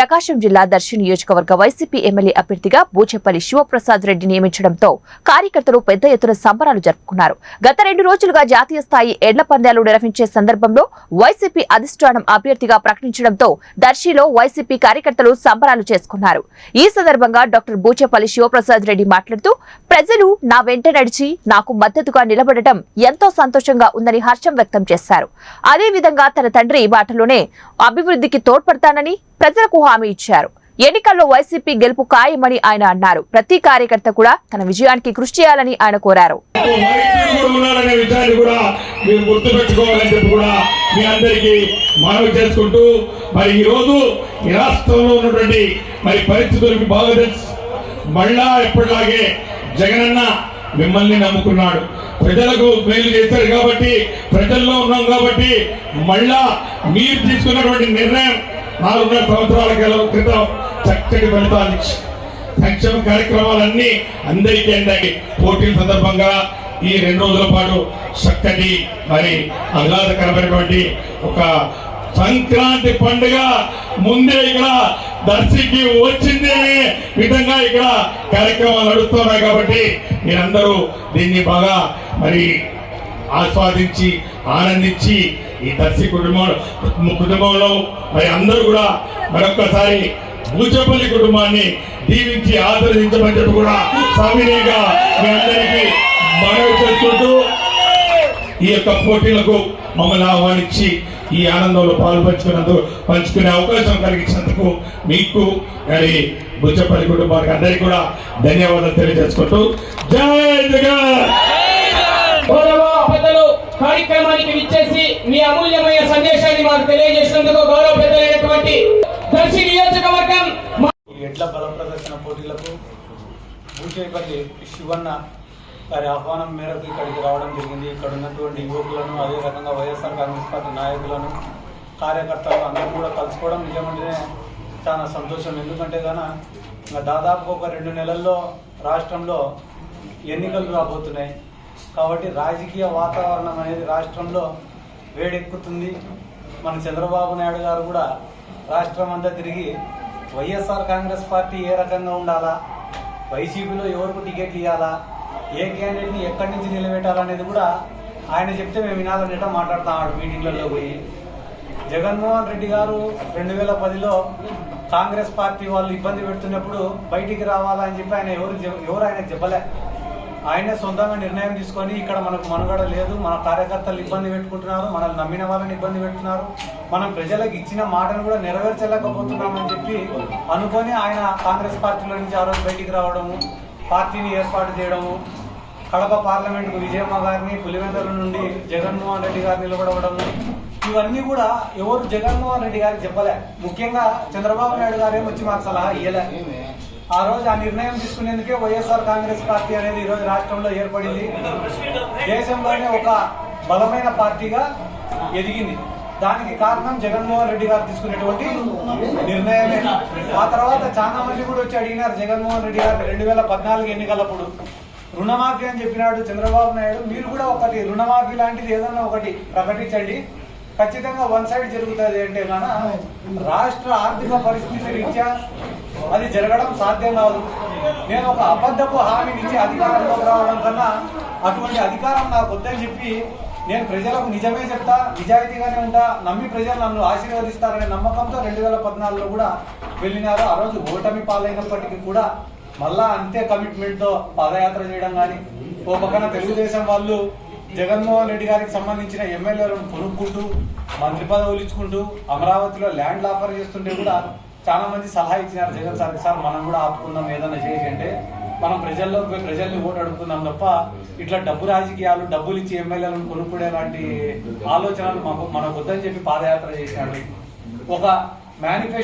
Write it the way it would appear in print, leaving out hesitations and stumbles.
ప్రకాశం జిల్లా దర్శి నియోజకవర్గ YCP MLA అభ్యర్థిగా బూచేపల్లి శివప్రసాద్ రెడ్డి నియమించడంతో కార్యకర్తలు పెద్ద ఎత్తున సంబరాలు జరుపుకున్నారు. గత 2 రోజులుగా జాతీయ స్థాయి ఎడ్ల పందాలు నిర్వహించే సందర్భంలో వైసీపీ అధిష్టానం అభ్యర్థిగా ప్రకటించడంతో దర్శిలో వైసీపీ కార్యకర్తలు సంబరాలు చేసుకున్నారు. ఈ సందర్భంగా డాక్టర్ బూచేపల్లి శివప్రసాద్ రెడ్డి మాట్లాడుతూ ప్రజలు నా వెంట నడిచి నాకు మద్దతుగా నిలబడటం ఎంతో సంతోషంగా ఉందని హర్షం వ్యక్తం చేశారు. అదేవిధంగా తన తండ్రి బాటలోనే అభివృద్ధికి తోడ్పడతానని ప్రజలకు హామీ ఇచ్చారు. ఎన్నికల్లో వైసీపీ గెలుపు ఖాయమని ఆయన అన్నారు. ప్రతి కార్యకర్త కూడా తన విజయానికి కృషి చేయాలని ఆయన కోరారు. మళ్ళా ఎప్పటిలాగే జగనన్న మిమ్మల్ని నమ్ముకున్నాడు. ప్రజలకు మేలు చేశారు కాబట్టి, ప్రజల్లో ఉన్నాం కాబట్టి మళ్ళా మీరు తీసుకున్నటువంటి నిర్ణయం 4.5 సంవత్సరాల క్రితం చక్కటి ఫలితాన్ని సంక్షేమ కార్యక్రమాలన్నీ అందరికీ అందాయి. పోటీల సందర్భంగా ఈ 2 రోజుల పాటు చక్కటి మరి ఆహ్లాదకరమైనటువంటి ఒక సంక్రాంతి పండుగ ముందే ఇక్కడ దర్శికి వచ్చిందే విధంగా ఇక్కడ కార్యక్రమాలు నడుస్తున్నాయి. కాబట్టి మీరందరూ దీన్ని బాగా మరి ఆస్వాదించి ఆనందించి ఈ దర్శి కుటుంబంలో మరి అందరూ కూడా మరొక్కసారి బూచేపల్లి కుటుంబాన్ని దీవించి ఆశీర్వదించమని చెప్పి కూడా సవినయంగా మీ అందరికీ మనవి చేసుకుంటూ ఈ యొక్క పోటీలకు మమ్మల్ని ఆహ్వానించి ఈ ఆనందంలో పంచుకునే అవకాశం కలిగించినందుకు మీకు మరి బూచేపల్లి కుటుంబానికి అందరికీ కూడా ధన్యవాదాలు తెలియజేసుకుంటూ జై జగన్. కార్యక్రమానికి విచ్చేసి మీ అమూల్యమైన సందేశాన్ని మాకు తెలియజేసినందుకు గౌరవ పెద్దలైనటువంటి దర్శి నియోజకవర్గం ఎడ్ల బల ప్రదర్శన పోటీలకు బూచేపల్లి శివన్న గారి ఆహ్వానం మేరకు ఇక్కడికి రావడం జరిగింది. ఇక్కడ ఉన్నటువంటి యువకులను, అదే రకంగా వైఎస్ఆర్ కాంగ్రెస్ పార్టీ నాయకులను, కార్యకర్తలు అందరూ కూడా కలుసుకోవడం నిజమంటేనే చాలా సంతోషం. ఎందుకంటే దాదాపు ఒక 2 నెలల్లో రాష్ట్రంలో ఎన్నికలు రాబోతున్నాయి. కాబట్టి రాజకీయ వాతావరణం అనేది రాష్ట్రంలో వేడెక్కుతుంది. మన చంద్రబాబు నాయుడు గారు కూడా రాష్ట్రం అంతా తిరిగి వైఎస్ఆర్ కాంగ్రెస్ పార్టీ ఏ రకంగా ఉండాలా, వైసీపీలో ఎవరికి టికెట్లు ఇవ్వాలా, ఏ క్యాండిడేట్ని ఎక్కడి నుంచి నిలబెట్టాలనేది కూడా ఆయన చెప్తే మేము వినాలనేట మాట్లాడుతున్నాడు మీటింగ్లలో పోయి. జగన్మోహన్ రెడ్డి గారు 2010లో కాంగ్రెస్ పార్టీ వాళ్ళు ఇబ్బంది పెడుతున్నప్పుడు బయటికి రావాలని చెప్పి ఆయన ఎవరు ఆయనకు చెప్పలే. ఆయనే సొంతంగా నిర్ణయం తీసుకొని ఇక్కడ మనకు మనుగడ లేదు, మన కార్యకర్తలు ఇబ్బంది పెట్టుకుంటున్నారు, మనల్ని నమ్మిన వాళ్ళని ఇబ్బంది పెడుతున్నారు, మనం ప్రజలకు ఇచ్చిన మాటను కూడా నెరవేర్చలేకపోతున్నామని చెప్పి అనుకొని ఆయన కాంగ్రెస్ పార్టీలో నుంచి ఆ రోజు బయటికి రావడము, పార్టీని ఏర్పాటు చేయడము, కడప పార్లమెంటుకు విజయమ్మ గారిని, పులివెందుల నుండి జగన్మోహన్ రెడ్డి గారు నిలబడవడము, ఇవన్నీ కూడా ఎవరు జగన్మోహన్ రెడ్డి గారికి చెప్పలే. ముఖ్యంగా చంద్రబాబు నాయుడు గారే వచ్చి మాకు సలహా ఇయ్యలే. ఆ రోజు ఆ నిర్ణయం తీసుకునేందుకే వైఎస్ఆర్ కాంగ్రెస్ పార్టీ అనేది ఈరోజు రాష్ట్రంలో ఏర్పడింది. దేశంలోనే ఒక బలమైన పార్టీగా ఎదిగింది. దానికి కారణం జగన్మోహన్ రెడ్డి గారు తీసుకునేటువంటి నిర్ణయమే. ఆ తర్వాత చాలా మంది కూడా వచ్చి అడిగినారు జగన్మోహన్ రెడ్డి గారు 2014 ఎన్నికలప్పుడు రుణమాఫీ అని చెప్పినాడు చంద్రబాబు నాయుడు. మీరు కూడా ఒకటి రుణమాఫీ లాంటిది ఏదన్నా ఒకటి ప్రకటించండి, ఖచ్చితంగా వన్ సైడ్ జరుగుతుంది అంటే రాష్ట్ర ఆర్థిక పరిస్థితి రీత్యా అది జరగడం సాధ్యం కాదు. నేను ఒక అబద్ధపు హామీనిచ్చి అధికారంలోకి రావడం కన్నా అటువంటి అధికారం నాకు వద్దని చెప్పి నేను ప్రజలకు నిజమే చెప్తా, నిజాయితీగానే ఉంటా, నమ్మి ప్రజలు నన్ను ఆశీర్వదిస్తారనే నమ్మకంతో 2014లో కూడా వెళ్ళినారు. ఆ రోజు ఓటమి పాలైనప్పటికీ కూడా మళ్ళా అంతే కమిట్మెంట్తో పాదయాత్ర చేయడం కానీ, ఓ పక్కన తెలుగుదేశం వాళ్ళు జగన్మోహన్ రెడ్డి గారికి సంబంధించిన ఎమ్మెల్యేలను కొనుక్కుంటూ, మంత్రి పదవులు ఇచ్చుకుంటూ, అమరావతిలో ల్యాండ్లు ఆఫర్ చేస్తుంటే కూడా చాలా మంది సలహా ఇచ్చినారు జగన్ సార్ మనం కూడా ఆపుకుందాం ఏదైనా చేసి అంటే. మనం ప్రజల్లోకి పోయి ప్రజల్ని ఓటు అడుగుతున్నాం తప్ప ఇట్లా డబ్బు రాజకీయాలు, డబ్బులు ఇచ్చి ఎమ్మెల్యేలను కొనుక్కునే లాంటి ఆలోచనలు మనకు వద్దని చెప్పి పాదయాత్ర చేసినాడు. ఒక మేనిఫెస్టో